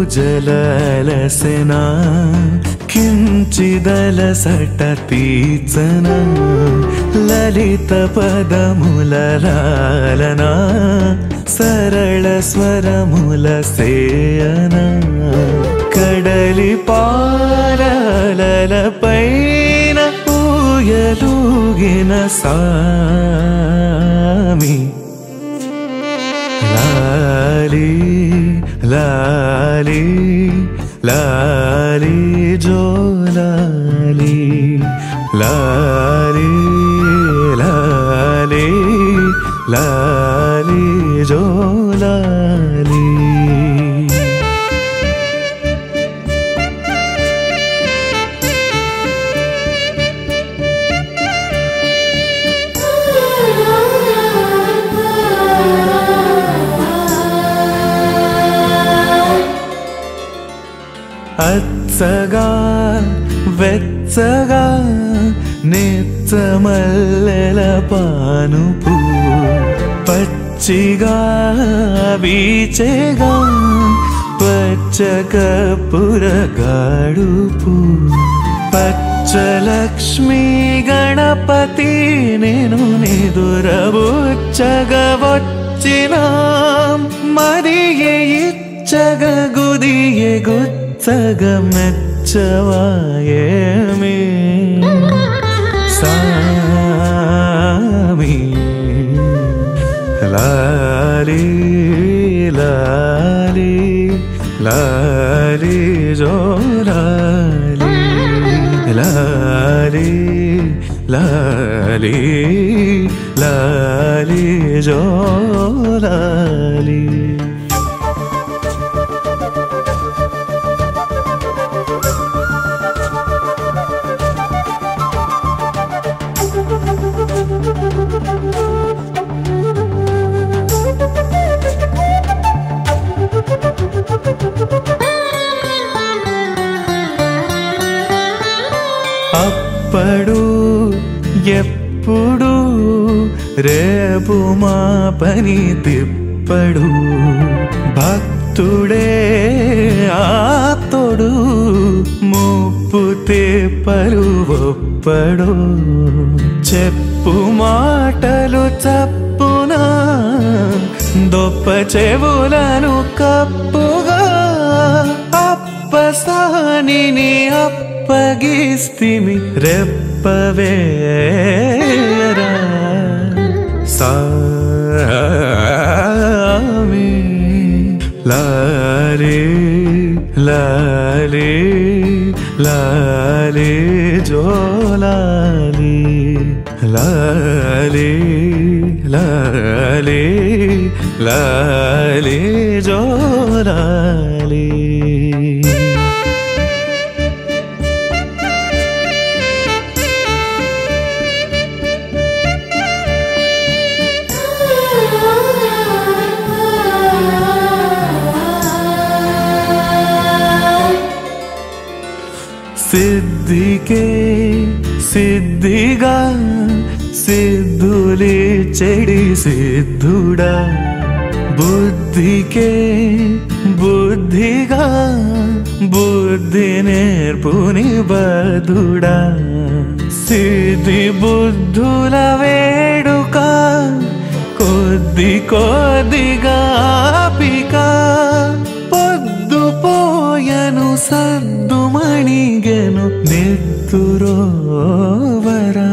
जलसेना किंचिदलसट तीचन ललित पदमुललालना सरल स्वरमुल सेयन कडलि पाललपैन ऊयलूगिन सामी लाली लाली लाली जो लाली लाली लाली लाली जो लाली అచ్చగా వెచ్చగా నెచ్చమల్లెల పానుపు పచ్చిగా వీచెగా పచ్చకపుర గాడుపు పచ్చలక్ష్మి గణపతి నేను నిదురబుచ్చగా వచ్చిన మదియే ఇచ్చగా గుదియే సగమెచ్చవాయేమి సామి లాలి లాలి లాలి జో లాలి లాలి లాలి లాలి జో లాలి అప్పుడు ఎప్పుడు రేపు మా పని తిప్పడు భక్తుడే ఆప్తుడు ముప్పు తిప్పలు ఒప్పడు చెప్పు మాటలు చప్పున దొప్ప చెవులను కప్పుగా అప్పసానిని అప్పగిస్తిమి రెప్పవేరా సామి లాలి లాలి లాలి జో లాలి లాలి లాలి లాలి జో లాలి సిద్ధికే సిద్ధిగా సిద్ధులి చెడి సిద్ధుడా బుద్ధికే బుద్ధిగా బుద్ధి నేర్పుని బదుడా సిద్ధి బుద్ధుల వేడుక కొద్ది కొద్దిగా పిక పొద్దు పోయను సద్దుమణిగెను నెత్తురోవరా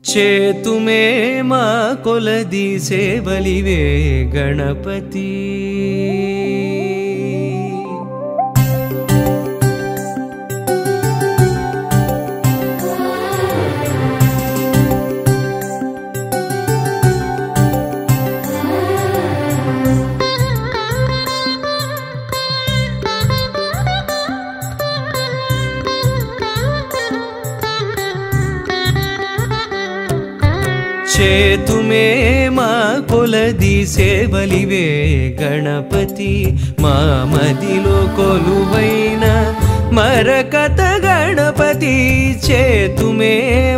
చేతుమే మా కొలది సేవలివే గణపతి చేతుమే మా కొలది సేవలివే గణపతి మా మదిలో కొలువైన మరకత గణపతి చేతుమే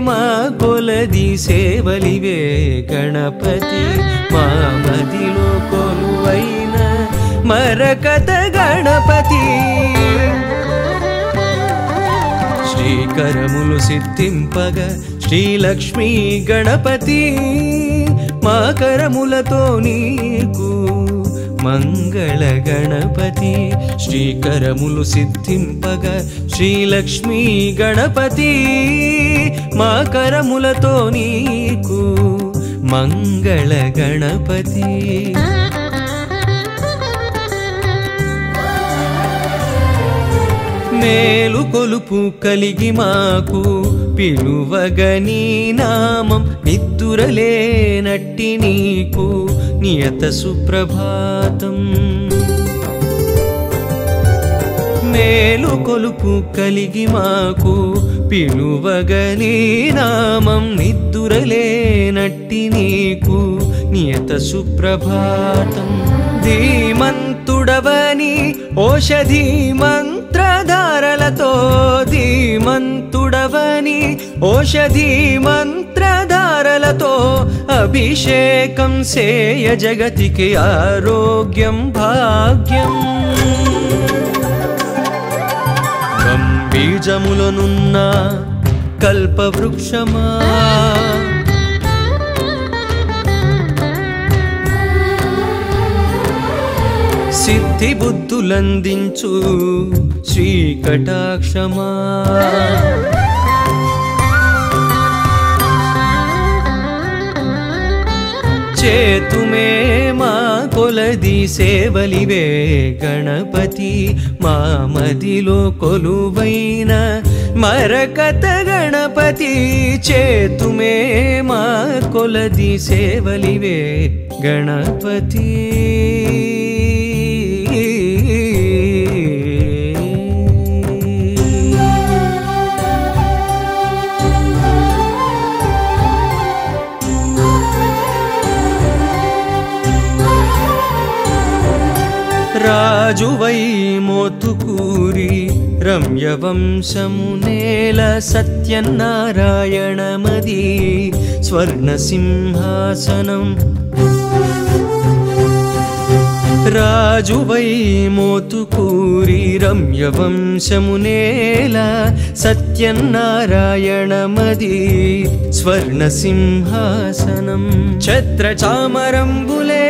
మా కొలది సేవలివే గణపతి మా మదిలో కొలువైన మరకత గణపతి శ్రీకరములు సిద్ధింపగ శ్రీలక్ష్మీ గణపతి మా కరములతో నీకు మంగళ గణపతి శ్రీకరములు సిద్ధింపగ శ్రీలక్ష్మీ గణపతి మా కరములతో నీకు మంగళ గణపతి మేలు కొలుపు కలిగి మాకు పిలువగని నామం నిద్దురలేనట్టి నీకు నియత సుప్రభాతం మేలు కొలుపు కలిగి మాకు పిలువగని నామం నిద్దురలేనట్టి నీకు నియత సుప్రభాతం ధీమంతుడవని ఓషధి మంత్రధారలతో ధీమంతుడవని ఓషధి మంత్రధారలతో అభిషేకం సేయ జగతికి ఆరోగ్యం భాగ్యం బీజములనున్న కల్పవృక్షమా సిద్ధి బుద్ధులందించు శ్రీకటాక్షమా చేతుమే మా కొలది సేవలివే గణపతి మా మదిలో కొలువైన మరకత గణపతి చేతుమే మా కొలది సేవలివే గణపతి రాజువై మోతుకూరి రమ్యవంశమునేల సత్యనారాయణమది స్వర్ణసింహాసనం రాజువై మోతుకూరి రమ్యవంశమునేల సత్యనారాయణమది స్వర్ణసింహాసనం ఛత్రచామరంబులే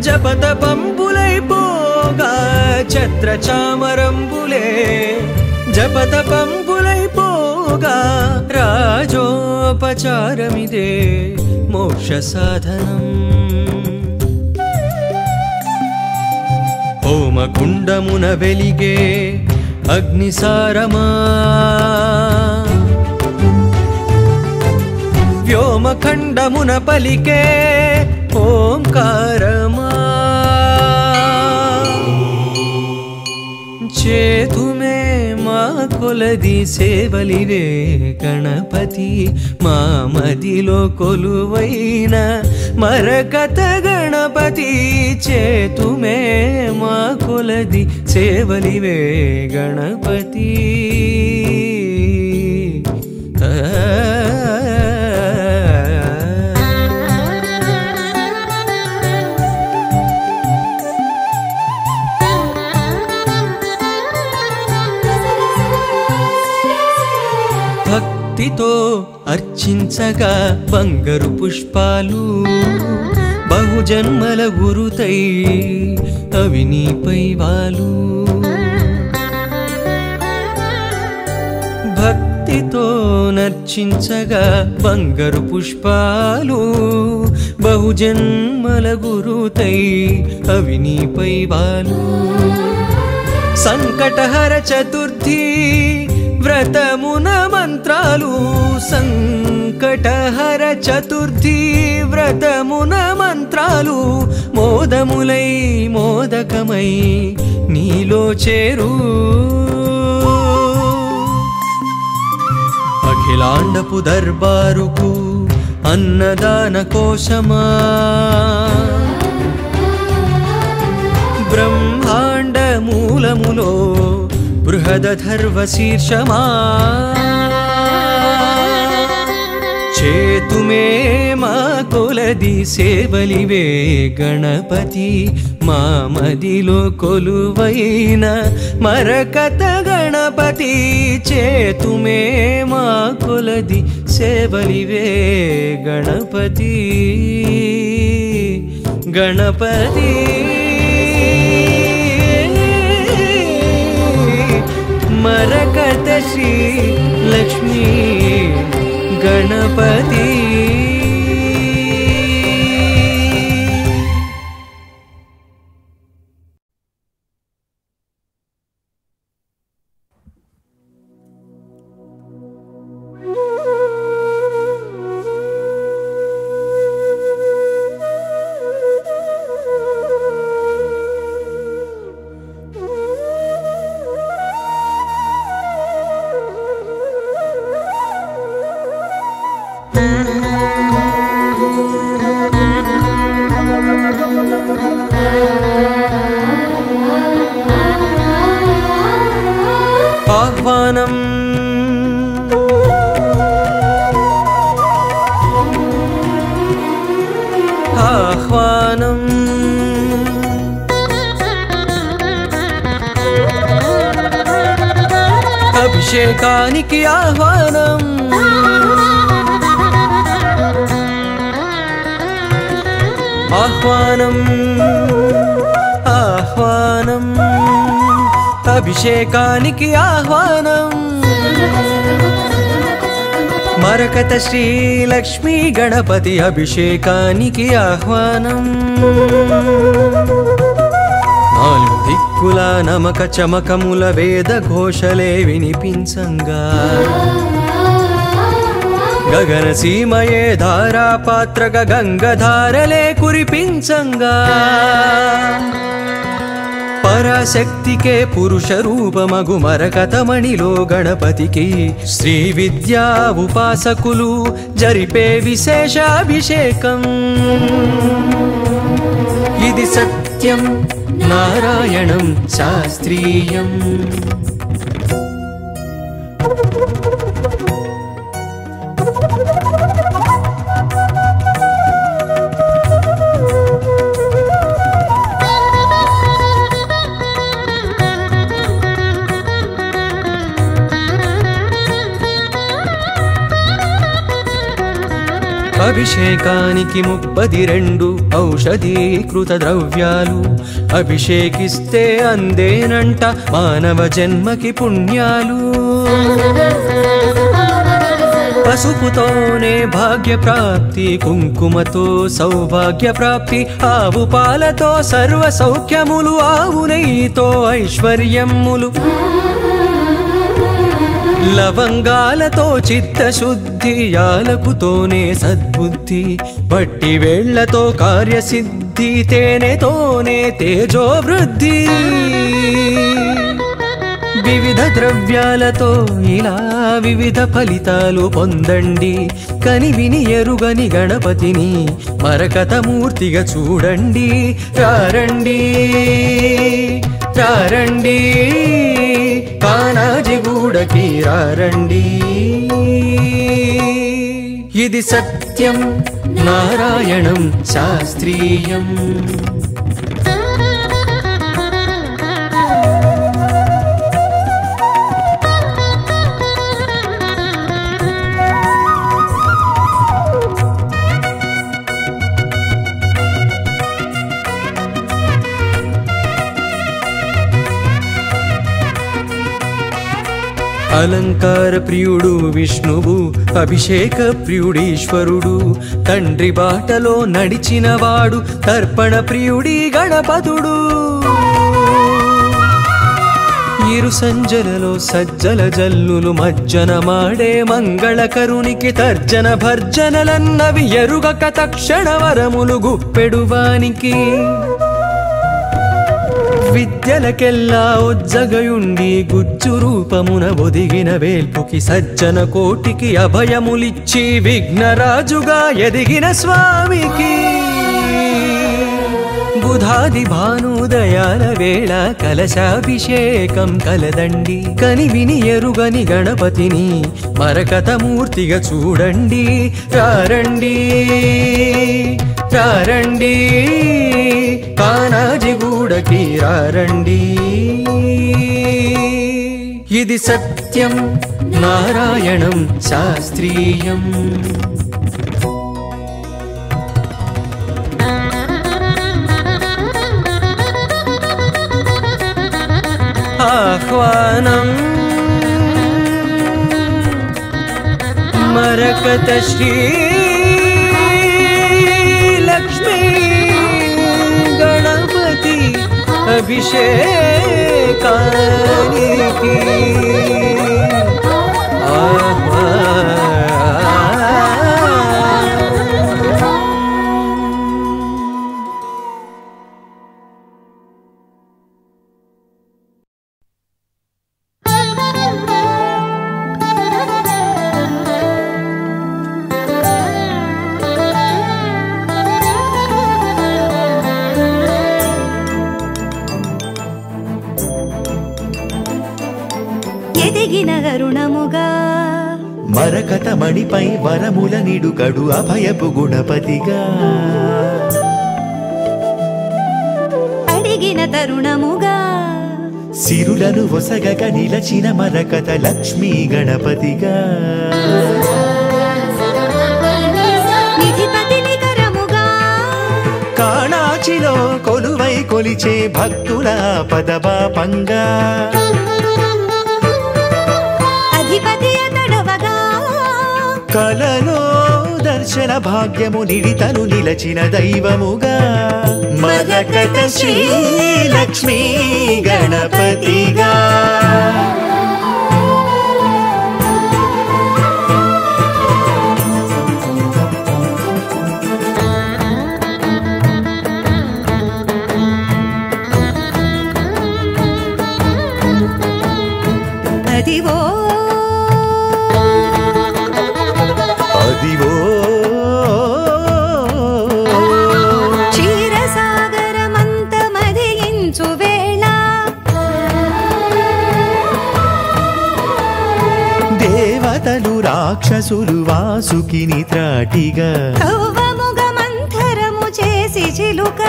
జపతపంబులైపోగా ఛత్రచామరంబులే జపతపంబులైపోగా రాజోపచారమిదే మోక్ష సాధనం హోమకుండమున వెలిగే అగ్నిసారమా వ్యోమఖండమున పలికే ఓంకారమా చేతుమే మా కొలది సేవలివే గణపతి మా మదిలో కొలువైన మరకత గణపతి చేతుమే మా కొలది సేవలివే గణపతి భక్తితో అర్చించగా బంగారు పుష్పాలు బహుజన్మల గురుతై అవి నీపై వాలు భక్తితో నర్చించగా బంగారు పుష్పాలు బహుజన్మల గురుతై అవి నీపై వాలు సంకటహర చతుర్థి వ్రతమున మంత్రాలు సంకటహర చతుర్థి వ్రతమున మంత్రాలు మోదములై మోదకమై నీలో చేరు అఖిలాండపు దర్బారుకు అన్నదాన కోశమా బ్రహ్మాండ మూలములో బృహదధర్వ శీర్షమా చేతుమే మా కొలది సేవలివే గణపతి మా మదిలో కొలువైన మరకత గణపతి చేతుమే మా కొలది సేవలివే గణపతి గణపతి మరకత శ్రీ లక్ష్మీ గణపతి ఆహ్వానం ఆహ్వానం అభిషేకానికి ఆహ్వానం ఆహ్వానం ఆహ్వానం అభిషేకానికి ఆహ్వానం మరకత శ్రీ లక్ష్మీ గణపతి అభిషేకానికి ఆహ్వానం నాలుగు దిక్కుల నమక చమకముల వేద ఘోషలే వినిపించంగా గగన సీమయే ధారాపాత్రక గంగధారలే కురిపించంగా పరాశక్తికే పురుష రూపమగు మరకతమణిలో గణపతికి శ్రీ విద్యా ఉపాసకులు జరిపే విశేషాభిషేకం ఇది సత్యం నారాయణం శాస్త్రీయం అభిషేకానికి 32 ఔషధీకృత ద్రవ్యాలు అభిషేకిస్తే అందేనంట మానవ జన్మకి పుణ్యాలు పసుపుతోనే భాగ్య ప్రాప్తి కుంకుమతో సౌభాగ్య ప్రాప్తి ఆవు పాలతో సర్వ సౌఖ్యములు ఆవు నెయ్యితో ఐశ్వర్యములు లవంగాలతో చిత్తశుద్ధి యాలకుతోనే సద్బుద్ధి బట్టి వేళ్లతో కార్యసిద్ధి తేనెతోనే తేజోవృద్ధి వివిధ ద్రవ్యాలతో ఇలా వివిధ ఫలితాలు పొందండి కనివిని ఎరుగని గణపతిని మరకతమూర్తిగా చూడండి రారండి రారండి కానాజిగూడకి రారండి ఇది సత్యం నారాయణం శాస్త్రీయం అలంకార ప్రియుడు విష్ణువు అభిషేక ప్రియుడీశ్వరుడు తండ్రి బాటలో నడిచినవాడు తర్పణ ప్రియుడి గణపతుడు ఇరు సంజలలో సజ్జల జల్లులు మజ్జన మాడే మంగళకరునికి తర్జన భర్జనలన్నవి ఎరుగక తక్షణ వరములు గుప్పెడువానికి విద్యలకెల్లా ఉజ్జగయుండి గుజ్జు రూపమున ఒదిగిన వేల్పుకి సజ్జన కోటికి అభయములిచ్చి విఘ్నరాజుగా ఎదిగిన స్వామికి బుధాది భానుదయాల వేళ కలశాభిషేకం కలదండి కనివిని ఎరుగని గణపతిని మరకతమూర్తిగా చూడండి రారండి రారండి కానాజిగూడకి రారండి ఇది సత్యం నారాయణం శాస్త్రీయం ఆహ్వానం మరకత శ్రీ లక్ష్మీ గణపతి అభిషేకానికి మరకత మణిపై వరముల నిడుకడు అభయపు గుణపతిగా అడిగిన తరుణముగా సిరులను ఒసగక నిలచిన మరకత లక్ష్మీ గణపతిగా నిధిపతి నికరముగా కాణాచిలో కొలువై కొలిచే భక్తుల పదపాపంగా కలలో దర్శన భాగ్యము నిడితను నిలచిన దైవముగా మరకత శ్రీ లక్ష్మీ గణపతిగా అదివో క్షీరసాగరమంతమధియించు వేళ దేవతలు రాక్షసులు వాసుకిని త్రాటిగా కవ్వముగ మంథరము చేసి చిలుక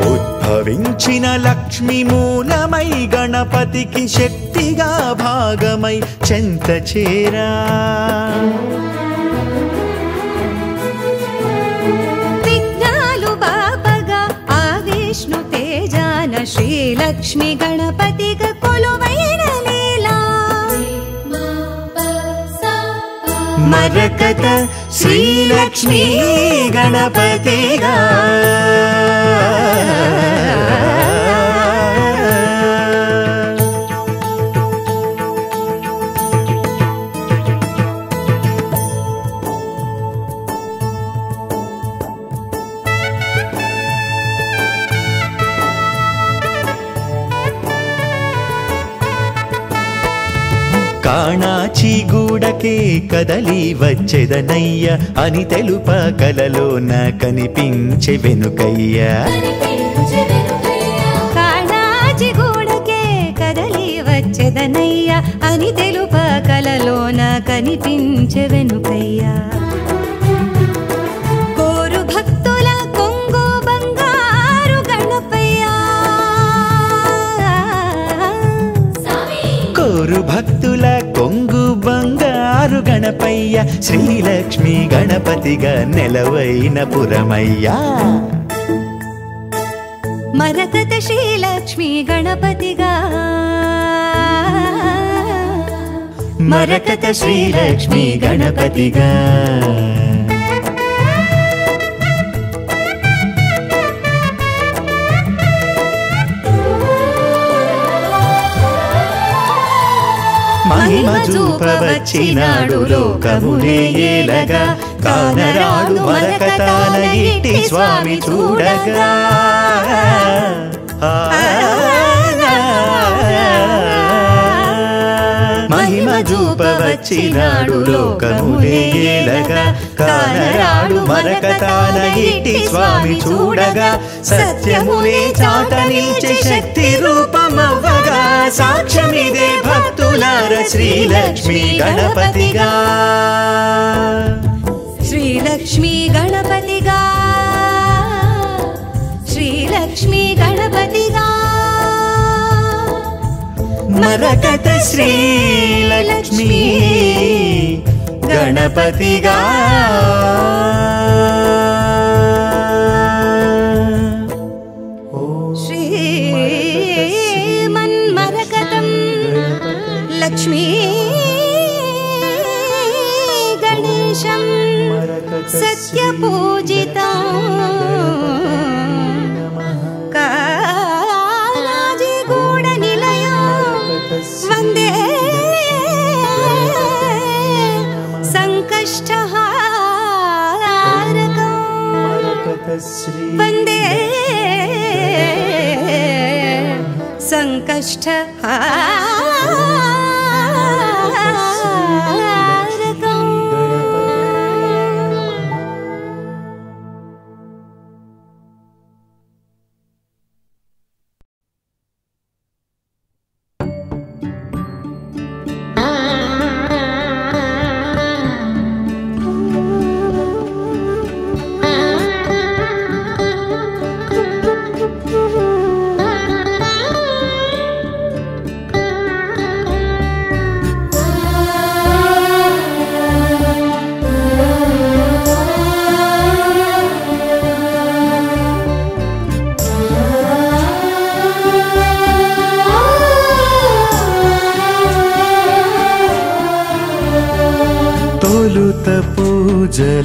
ఉద్భవించిన లక్ష్మి మూలమై గణపతికి శక్తిగా భాగమై చెంత చేరా విఘ్నాలు బాపగా ఆ విష్ణు తేజాన శ్రీలక్ష్మి గణపతిగా కొలువైన లీలా మరకత శ్రీలక్ష్మీ గణపతిగా కాణాచి గూడకే కదలి వచ్చెదనయ్య అని తెలుప కలలోన కనిపించే వెనుకయ్య కాణాచి గూడకే కదలి వచ్చెదనయ్య అని తెలుప కలలోన కనిపించే వెనుకయ్య కోరు భక్తుల కొంగు బంగారు గణపయ్య కోరు భక్తుల కొంగు బంగారు గణపయ్య శ్రీలక్ష్మి గణపతిగా నెలవైన పురమయ్యా మరకత శ్రీలక్ష్మి గణపతిగా మరకత శ్రీలక్ష్మి గణపతిగా మహిమ చూపవచ్చినాడు లోకమునే ఏలగా కానరాడు మరకతాన ఇట్టి స్వామి చూడగా మహిమ చూపవచ్చినాడు లోకములే ఏలగా కానరాడు మరకతాన ఇట్టి స్వామి చూడగా సత్యమునే చాట నిలిచే శక్తి రూపమవ్వగా సాక్ష్యమిదే భక్తులార శ్రీలక్ష్మీ గణపతిగా శ్రీలక్ష్మీ గణపతిగా శ్రీలక్ష్మీ గణపతిగా మరకత శ్రీలక్ష్మీ గణపతిగా శ్రీమన్మరకతం లక్ష్మీ గణేశం సత్యపూజితా వందే సంకష్టహారకం వందే సంకష్టహారకం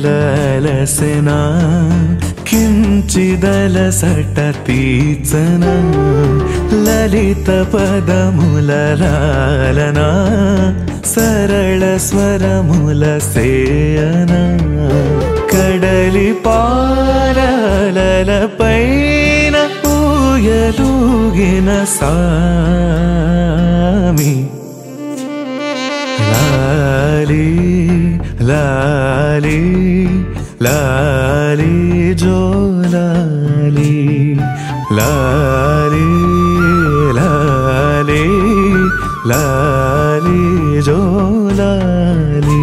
పూజలలసెనా కించిదలసట తీర్చన లలిత పదములలాలన సరళ స్వరముల సేయన కడలి పారలపైన ఊయలూగిన సామి లాలి లాలి లాలి జో లాలి లాలి లాలి లాలి జో లాలి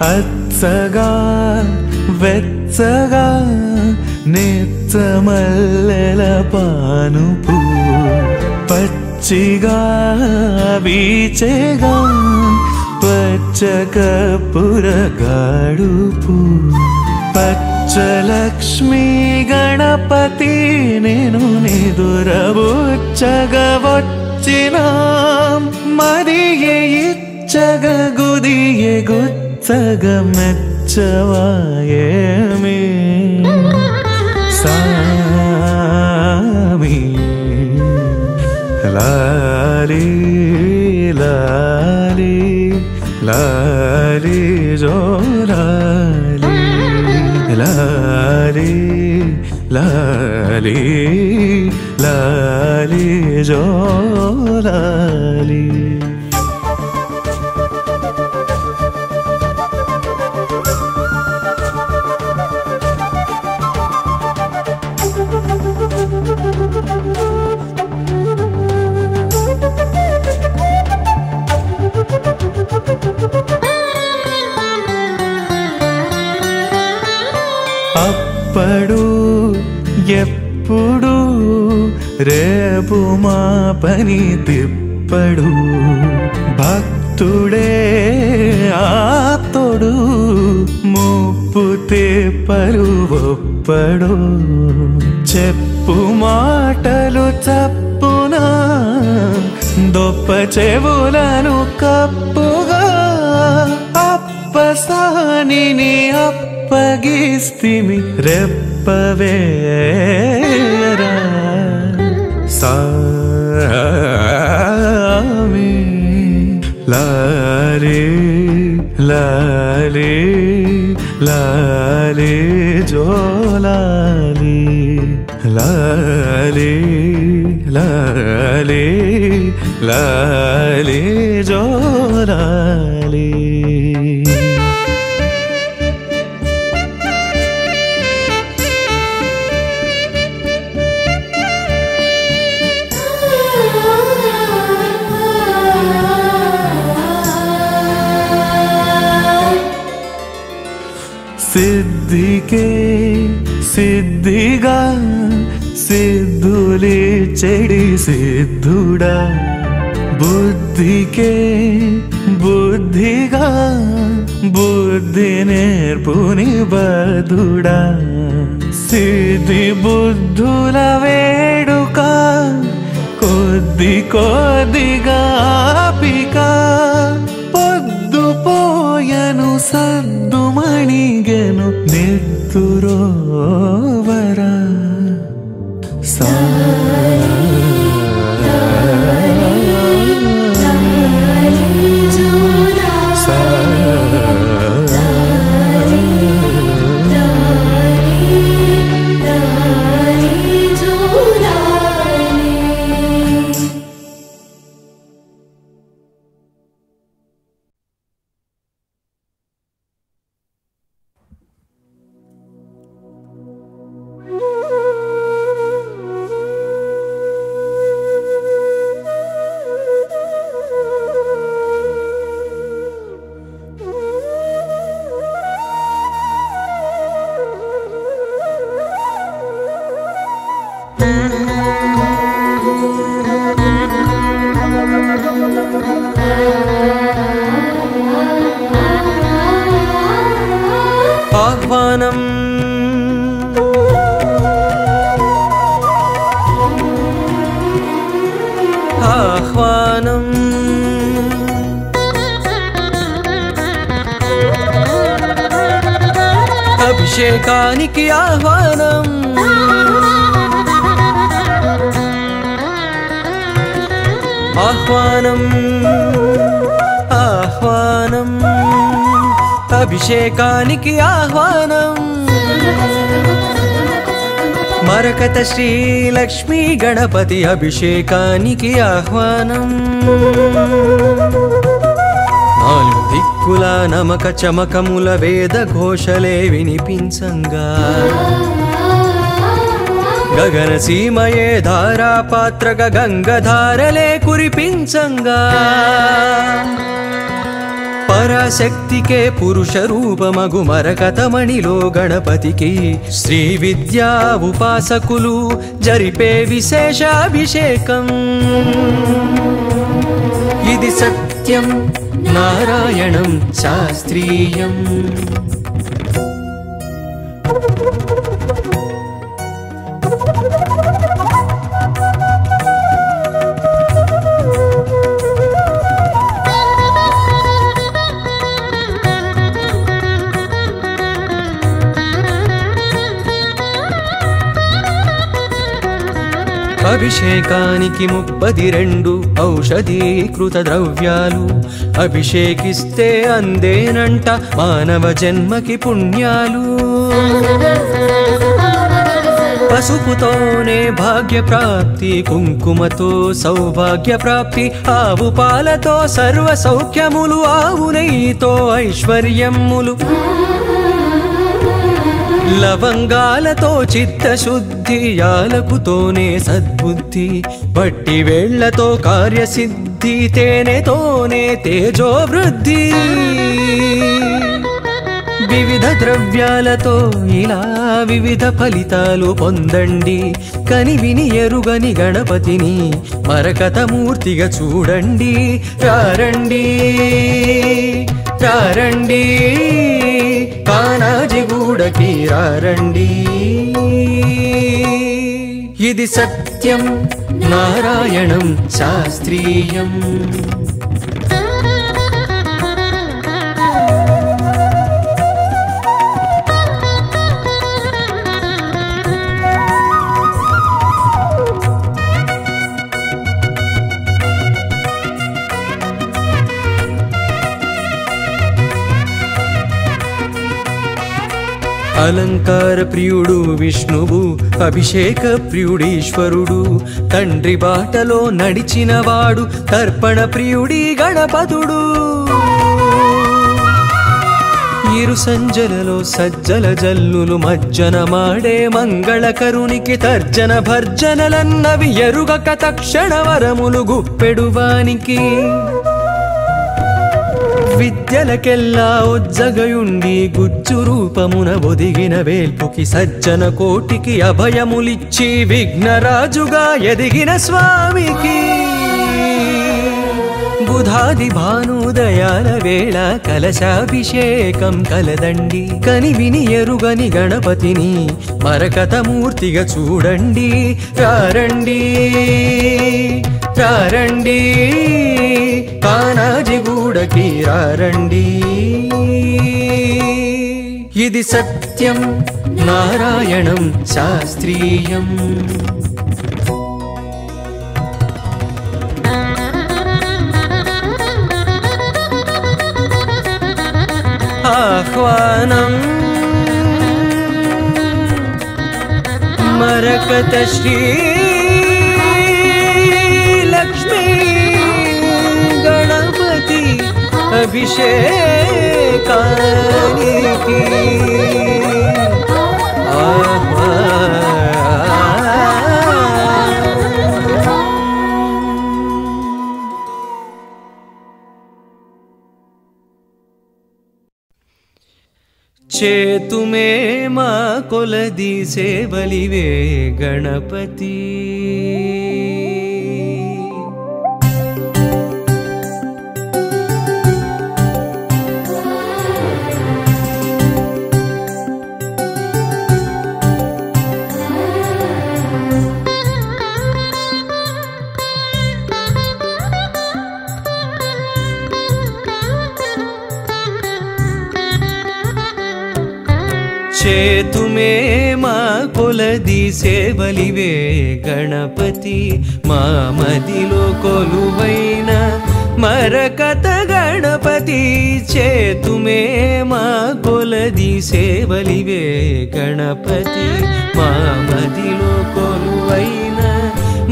అచ్చగా వెచ్చగా నెచ్చమల్లెల పానుపు పచ్చిగా వీచెగా పచ్చకపురగాడుపు పచ్చలక్ష్మీ గణపతి నేను నిదురబుచ్చగా వచ్చిన మరియే ఇచ్చగ గుదియే గుచ్చగ మెచ్చవాయేమి సామి లాలి లాలి లాలి జో లాలి లాలి లాలి లాలి జో లాలి అప్పుడు ఎప్పుడు రేపు మా పని తిప్పడు భక్తుడే ఆప్తుడు ముప్పు తిప్పరు ఒప్పడు చెప్పు మాటలు చప్పున దొప్ప చెవులను కప్పుగా అప్పసానిని అప్పగిస్తిమి రెప్పవేరా సామి లాలే లాలే లాలే జోలాలి లాలే లాలే లాలే జోలాలి సిద్ధికే సిద్ధిగా సిద్ధులే చెడి సిద్ధుడా బుద్ధికే బుద్ధిగా బుద్ధి నేర్పుని బదుడా సిద్ధి బుద్ధుల వేడుక కొద్ది కొద్దిగా పిక పొద్దు పోయను సద్దు మణిగెను నెత్తురోవరా సా ఆహ్వానం ఆహ్వానం అభిషేకానికి ఆహ్వానం ఆహ్వానం ఆహ్వానం అభిషేకానికి ఆహ్వానం మరకత శ్రీ లక్ష్మీ గణపతి అభిషేకానికి ఆహ్వానం నాలుగు దిక్కుల నమక చమకముల వేద ఘోషలే వినిపించంగా గగన సీమయే ధారాపాత్రక గంగధారలే కురిపించంగా పరాశక్తికే పురుష రూపమగు మరకతమణిలో గణపతికి శ్రీ విద్యా ఉపాసకులు జరిపే విశేషాభిషేకం ఇది సత్యం నారాయణం శాస్త్రీయం అభిషేకానికి 32 ఔషధీకృత ద్రవ్యాలు అభిషేకిస్తే అందేనంట మానవ జన్మకి పుణ్యాలు పసుపుతోనే భాగ్య ప్రాప్తి కుంకుమతో సౌభాగ్య ప్రాప్తి ఆవు పాలతో సర్వ సౌఖ్యములు ఆవు నెయ్యితో ఐశ్వర్యములు లవంగాలతో చిత్తశుద్ధి యాలకుతోనే సద్బుద్ధి బట్టి వేళ్లతో కార్యసిద్ధి తేనెతోనే తేజోవృద్ధి వివిధ ద్రవ్యాలతో ఇలా వివిధ ఫలితాలు పొందండి కని విని ఎరుగని గణపతిని మరకతమూర్తిగా చూడండి రారండి రారండి కానాజిగూడకి రారండి ఇది సత్యం నారాయణం శాస్త్రీయం అలంకార ప్రియుడు విష్ణువు, అభిషేక ప్రియుడీశ్వరుడు, తండ్రి బాటలో నడిచినవాడు, తర్పణ ప్రియుడి గణపతుడు. ఇరు సంజలలో సజ్జల జల్లులు మజ్జన మాడే మంగళకరునికి తర్జన భర్జనలన్నవి ఎరుగక తక్షణ వరములు గుప్పెడువానికి. విద్యలకెల్లా ఉజ్జగయుండి గుజ్జు రూపమున ఒదిగిన వేల్పుకి సజ్జన కోటికి అభయములిచ్చి విఘ్నరాజుగా ఎదిగిన స్వామికి. బుధాది భానుదయాల వేళ కలశాభిషేకం కలదండి, కని విని ఎరుగని గణపతిని మరకతమూర్తిగా చూడండి. రారండి రారండి కానాజిగూడకి రారండి. ఇది సత్యం నారాయణం శాస్త్రీయం. ఆహ్వానం మరకత శ్రీ లక్ష్మీ గణపతి అభిషేకానికి. చేతుమే మా కొలది సేవలివే గణపతి. చేతుమే మా కొలది సేవలివే గణపతి. మా మదిలో కొలువైన మరకత గణపతి. చేతుమే మా కొలది సేవలివే గణపతి. మా మదిలో కొలువైన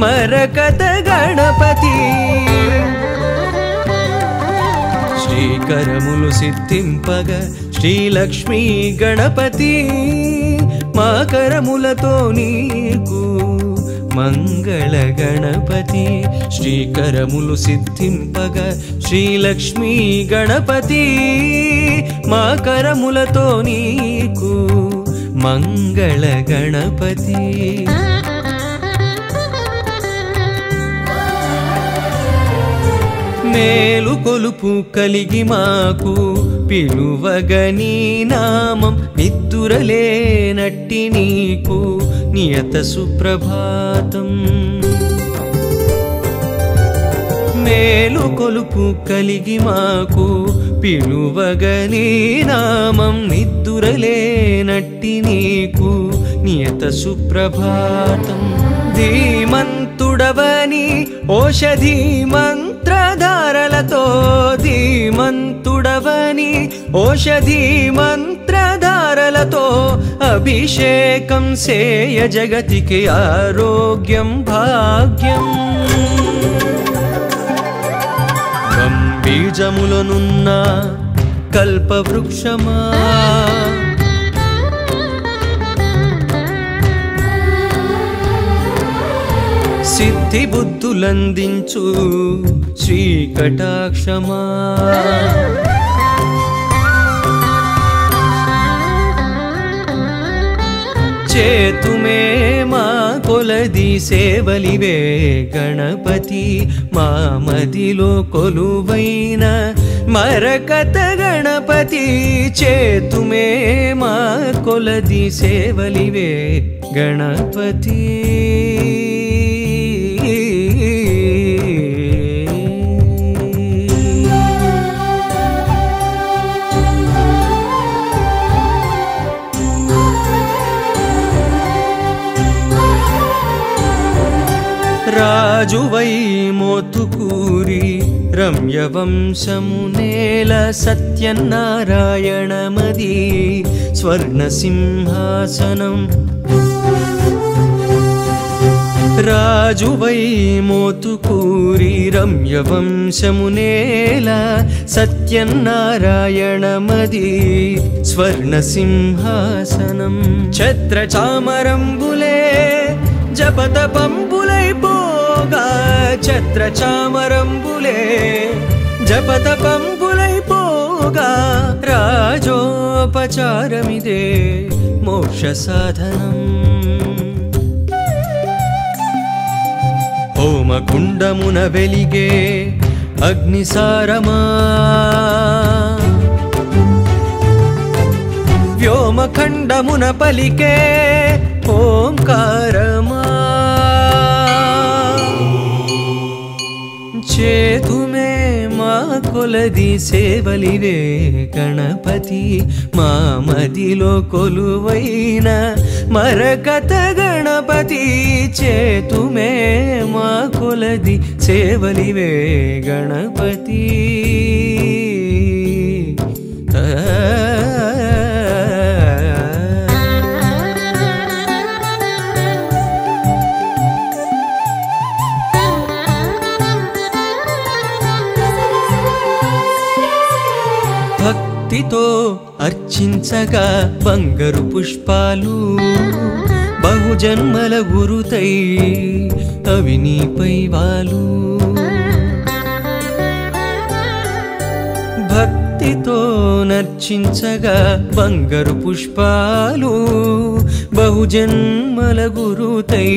మరకత గణపతి. శ్రీకరములు సిద్ధింపగ శ్రీలక్ష్మీ గణపతి. మా కరములతో నీకు మంగళ గణపతి. శ్రీకరములు సిద్ధింపగ శ్రీలక్ష్మీ గణపతి. మా కరములతో నీకు మంగళ గణపతి. మేలు కొలుపు కలిగి మాకు పిలువగని నామం నిద్దురలేనట్టి నీకు నియత సుప్రభాతం. మేలు కొలుపు కలిగి మాకు పిలువగని నామం నిద్దురలేనట్టి నీకు నియత సుప్రభాతం. ధీమంతుడవని ఓషధీ మంత్రధారలతో. ధీమంతుడవని ఓషధీ మంత్రధారలతో అభిషేకం సేయ జగతికి ఆరోగ్యం భాగ్యం. గంభీజములనున్న కల్పవృక్షమా. సిద్ధి బుద్ధులందించు శ్రీకటాక్షమా. చేతుమే మా కొలది సేవలివే గణపతి. మా మదిలో కొలువైన మరకత గణపతి. చేతుమే మా కొలది సేవలివే గణపతి. రాజువై మోతుకూరి రమ్యవంశమునేల సత్యనారాయణమది స్వర్ణసింహాసనం. రాజువై మోతుకూరి రమ్యవంశమునేల సత్యనారాయణమది స్వర్ణసింహాసనం. ఛత్రచామరంబులే జపతపంబులై పోగా, ఛత్రచామరంబులే జపతపంబులై పోగా, రాజోపచారమిదే మోక్ష సాధనం. హోమకుండమున వెలిగే అగ్నిసారమా, వ్యోమఖండమున పలికే ఓంకారమా, చేతుమే మా కొలది సేవలివే గణపతి, మా మదిలో కొలువైన మరకత గణపతి. చేతుమే మా కొలది సేవలివే గణపతి. భక్తితో అర్చించగా బంగారు పుష్పాలు, బహుజన్మల గురుతై అవి నీపై వాలు. భక్తితో నర్చించగా బంగారు పుష్పాలు, బహుజన్మల గురుతై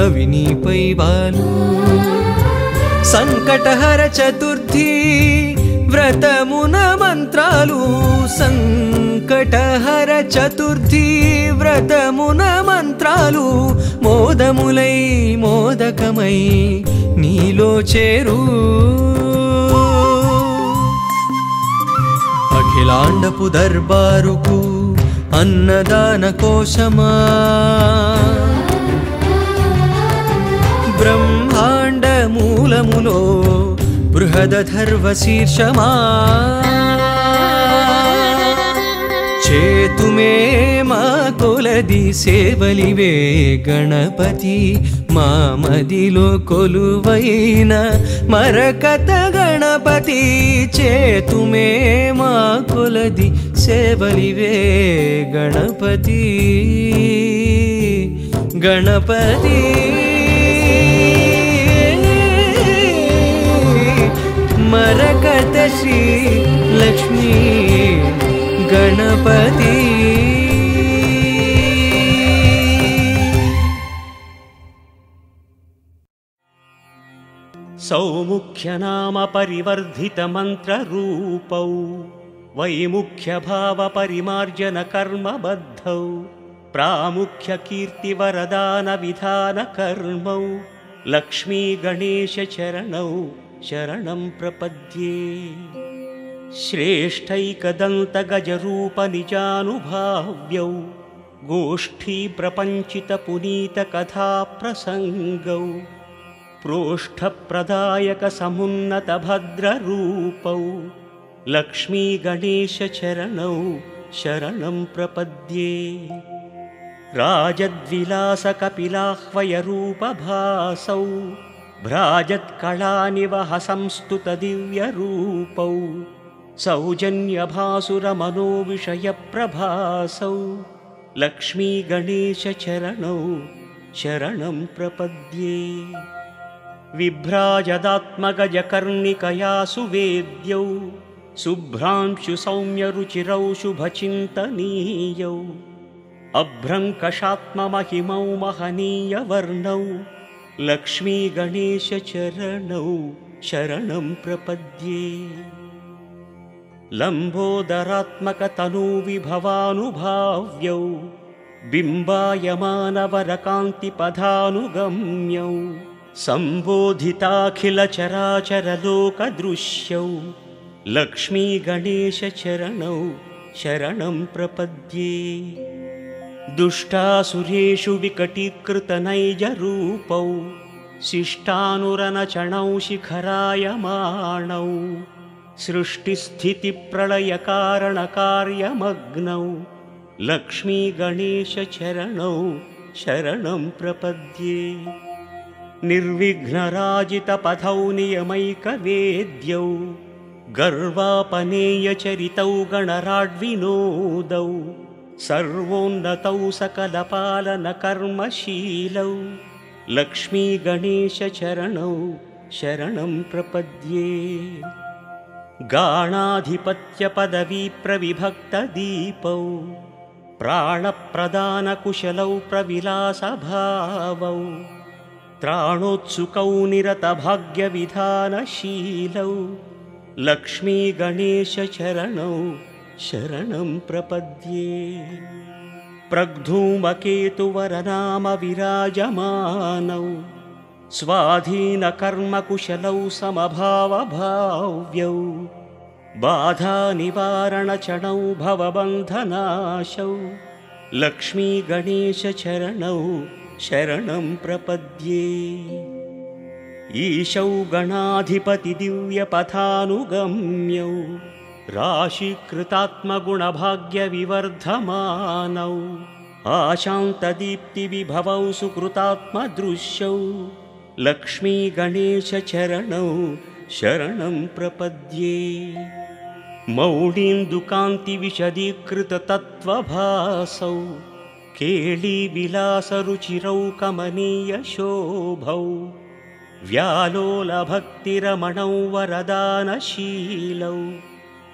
అవి నీపై వాలు. సంకటహర చతుర్థి వ్రతమున మంత్రాలు, సంకటహర చతుర్థి వ్రతమున మంత్రాలు, మోదములై మోదకమై నీలో చేరు. అఖిలాండపు దర్బారుకు అన్నదాన కోశమా, బ్రహ్మాండ మూలములో బృహదధర్వ శీర్షమా. చేతుమే మా కొలది సేవలివే గణపతి, మా మదిలో కొలువైన మరకత గణపతి. చేతుమే మా కొలది సేవలివే గణపతి, గణపతి. మరకత శ్రీ లక్ష్మీ గణపతి. సౌముఖ్యనామ పరివర్ధిత మంత్ర రూపౌ, వైముఖ్య భావ పరిమార్జన కర్మబద్ధౌ, ప్రాముఖ్య కీర్తి వరదాన విధాన కర్మౌ, లక్ష్మీ గణేశ చరణౌ శరణం ప్రపద్యే. శ్రేష్టైకదంత గజరూప నిజానుభావ్యౌ, గోష్ఠీ ప్రపంచిత పునీత కథా ప్రసంగౌ, ప్రోష్ఠ ప్రదాయక సమున్నత భద్ర రూపౌ, లక్ష్మీ గణేశ చరణౌ శరణం ప్రపద్యే. రాజద్విలాస కపిలాహ్వయ రూప భాసౌ, భ్రాజత్కళానివహ సంస్తుత దివ్య రూపౌ, సౌజన్య భాసుర మనోవిషయ ప్రభాసౌ, లక్ష్మీ గణేశ చరణౌ శరణం ప్రపద్యే. విభ్రాజదాత్మగజ కర్ణికయా సువేద్యౌ, శుభ్రాంశు సౌమ్య రుచిరౌ శుభచింతనీయౌ, అభ్రంకషాత్మ మహిమౌ మహనీయ వర్ణౌ, లక్ష్మీ గణేశ చరణౌ శరణం ప్రపద్యే. లంబోదరాత్మక తనూ విభవానుభావ్యౌ, బింబాయమానవరకాంతి పదానుగమ్యౌ, సంబోధితాఖిల చరాచర లోక దృశ్యౌ, లక్ష్మీ గణేశ చరణౌ శరణం ప్రపద్యే. దుష్టాసురేషు వికటీకృత నైజ రూపౌ, शिष्टानुरनचणौ शिखरायमाणौ सृष्टिस्थितिप्रलयकारणकार्यमग्नौ लक्ष्मीगणेशचरणौ शरणं प्रपद्ये। निर्विघ्नराजितपथौ नियमैकवेद्यौ गर्वापनेयचरितौ गणराड्विनोदौ सर्वोन्नतौ सकलपालनकर्मशीलौ लक्ष्मीगणेशचरणौ शरणं प्रपद्ये। गाणाधिपत्यपदवीप्रविभक्तदीपौ प्राणप्रदानकुशलौ प्रविलासभावौ त्राणोत्सुकौ निरतभाग्यविधानशीलौ लक्ष्मीगणेशचरणौ शरणं प्रपद्ये। प्रग्धूमकेतुवरनामविराजमानौ स्वाधीनकर्मकुशलौ समभावभाव्यौ बाधानिवारणचरणौ भवबन्धनाशौ लक्ष्मीगणेशचरणौ शरणं प्रपद्ये। ईशौ गणाधिपतिदिव्यपथानुगम्यौ राशीकृतात्मगुणभाग्यविवर्धमानौ आशान्तदीप्तिविभवौ सुकृतात्मदृश्यौ लक्ष्मीगणेशचरणौ शरणं प्रपद्ये। मौळीन्दुकान्तिविशदीकृततत्त्वभासौ केळीविलासरुचिरौ कमनीयशोभौ व्यालोलभक्तिरमणौ वरदानशीलौ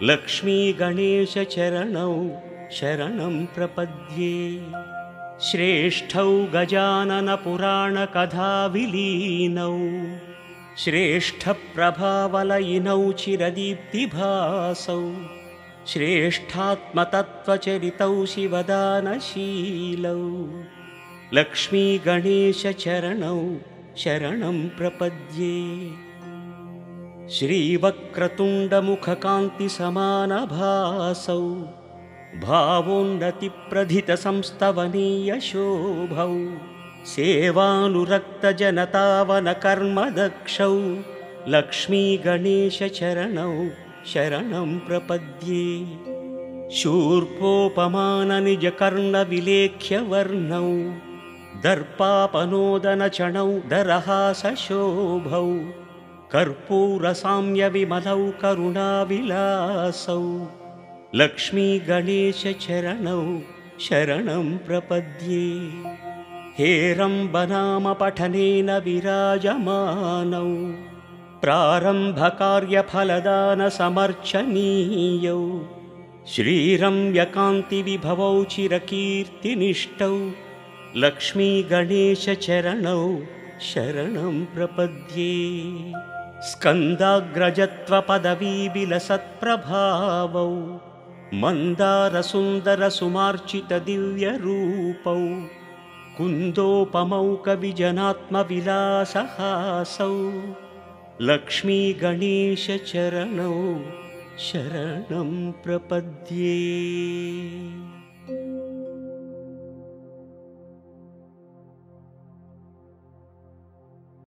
लक्ष्मीगणेशचरणौ शरणं प्रपद्ये। श्रेष्ठौ गजाननपुराणकथाविलीनौ श्रेष्ठप्रभावलयिनौ चिरदीप्तिभासौ श्रेष्ठात्मतत्त्वचरितौ शिवदानशीलौ लक्ष्मीगणेशचरणौ शरणं प्रपद्ये। श्रीवक्रतुण्डमुखकान्तिसमानभासौ भावोन्नतिप्रथितसंस्तवनीयशोभौ सेवानुरक्तजनतावनकर्मदक्षौ लक्ष्मीगणेशचरणौ शरणं प्रपद्ये। शूर्पोपमाननिजकर्णविलेख्यवर्णौ दर्पापनोदनचणौ दरहासशोभौ कर्पूरसाम्यविमलौ करुणाविलासौ लक्ष्मीगणेशचरणौ शरणं प्रपद्ये। हेरम्बनामपठनेन विराजमानौ प्रारम्भकार्यफलदानसमर्चनीयौ श्रीरम्यकान्तिविभवौ चिरकीर्तिनिष्ठौ लक्ष्मीगणेशचरणौ शरणं प्रपद्ये। स्कन्दाग्रजत्वपदवीविलसत्प्रभावौ मन्दारसुन्दरसुमार्चितदिव्यरूपौ कुन्दोपमौ कविजनात्मविलासहासौ लक्ष्मीगणेशचरणौ शरणं प्रपद्ये।